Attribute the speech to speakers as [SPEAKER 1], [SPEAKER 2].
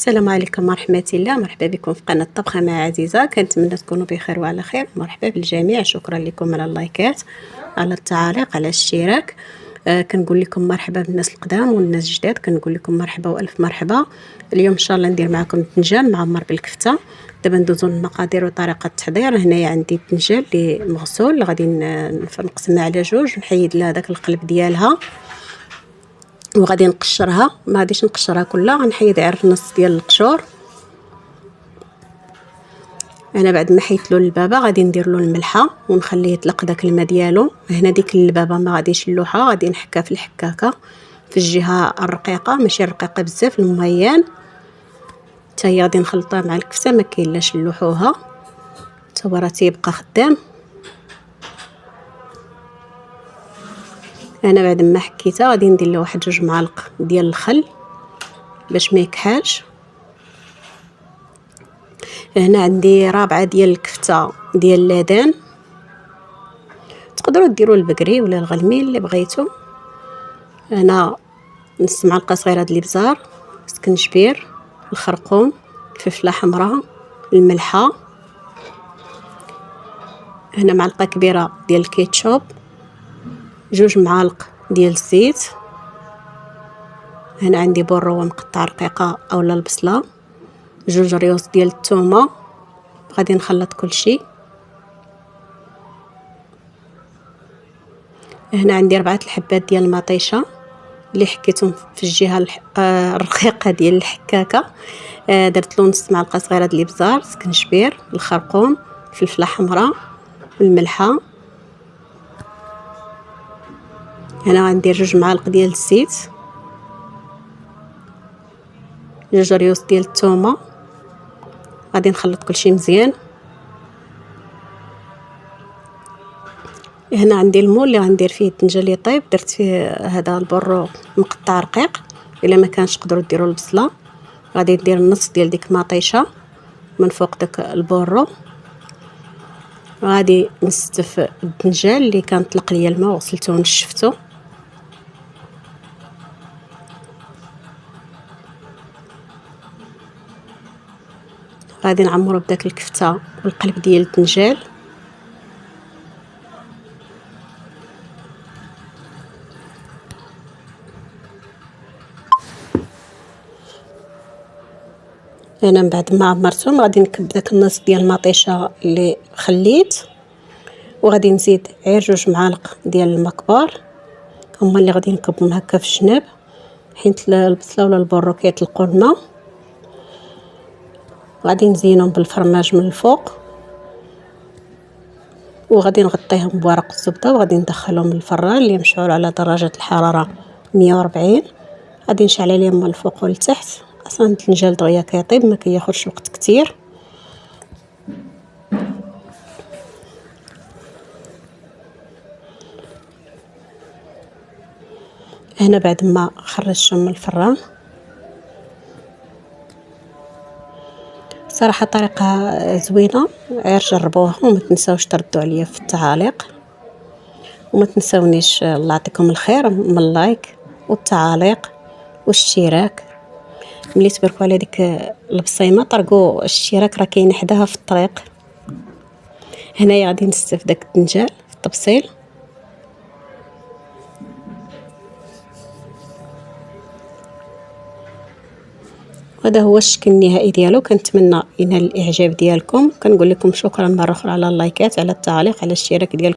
[SPEAKER 1] السلام عليكم ورحمة الله. مرحبا بكم في قناة طبخة مع عزيزة. كنتمنى تكونوا بخير وعلى خير. مرحبا بالجميع، شكرا لكم على اللايكات، على التعاليق، على الاشتراك. كنقول لكم مرحبا بالناس القدام والناس الجداد، كنقول لكم مرحبا والف مرحبا. اليوم ان شاء الله ندير معكم الدنجال معمر بالكفته. دابا ندوزو للمقادير وطريقه التحضير. هنايا عندي الدنجال اللي مغسول، اللي غادي نقسمها على جوج، نحيد لها داك القلب ديالها وغادي نقشرها. ما غاديش نقشرها كلها، غنحيد غير نص ديال القشور. انا بعد ما حيت له البابه غادي ندير له الملحه ونخليه يطلق داك الماء ديالو. هنا ديك البابه ما غاديش نلوحها، غادي نحكها في الحكاكه في الجهه الرقيقه، ماشي رقيقه بزاف، المهيان حتى هي غادي نخلطها مع الكفته، ما كاين لاش نلوحوها حتى هو راه تيبقى خدام. انا بعد ما حكيتها غادي ندير له واحد 2 معالق ديال الخل باش ما يكحالش. هنا عندي رابعه ديال الكفته ديال اللادان، تقدروا ديروا البقري ولا الغلمي اللي بغيتو. هنا نص معلقه صغيره ديال الابزار، سكنجبير، الخرقوم، الفلفله حمراء، الملحه. هنا معلقه كبيره ديال الكيتشوب، 2 معالق ديال الزيت. هنا عندي بورو مقطع رقيقه اولا البصله، 2 ريوس ديال الثومه. غادي نخلط كل شيء. هنا عندي 4 الحبات ديال المطيشه اللي حكيتهم في الجهه الرقيقه ديال الحكاكه. درت له نص معلقه صغيره ديال الابزار، سكنجبير، الخرقوم، الفلفله حمراء، الملحه. هنا غندير 2 معالق ديال الزيت، 2 ريوس ديال الثومه. غادي نخلط كلشي مزيان. هنا عندي المول اللي غندير فيه الدنجال يطيب، درت فيه هذا البرو مقطع رقيق. الا ما كانش تقدروا ديروا البصله. غادي ندير نص ديال ديك المطيشه من فوق داك البرو. غادي نستف الدنجال اللي كان طلق ليا الماء وغسلته ونشفته. غادي نعمرو بداك الكفته والقلب ديال الدنجال. انا من بعد ما عمرتهم غادي نكب داك النص ديال المطيشه اللي خليت، وغادي نزيد غير 2 معالق ديال الماء كبار، هما اللي غادي نكبهم هكا في الجناب حيت البصله ولا البرو كيطلقوا الماء. غادي نزينهم بالفرماج من الفوق، وغادي نغطيهم بورق الزبده، وغادي ندخلهم للفران اللي مشعول على درجه الحراره 140. غادي نشعل عليهم من الفوق والتحت. اصلا الدنجال دغيا كيطيب، ما كياخذش وقت كتير. هنا بعد ما خرجتهم من الفران، صراحه طريقه زوينه، غير جربوها وما تنساوش تردوا عليا في التعاليق، وما تنساونيش الله يعطيكم الخير من اللايك والتعاليق والاشتراك. ملي تباركوا على ديك البصيمه طرقوا الاشتراك، راه كاين حداها في الطريق. هنايا غادي نستف داك الدنجال في التبصيل. هذا هو الشكل النهائي ديالو. كنتمنى ينال الاعجاب ديالكم. كنقول لكم شكرا مره اخرى على اللايكات، على التعليق، على الاشتراك ديالكم.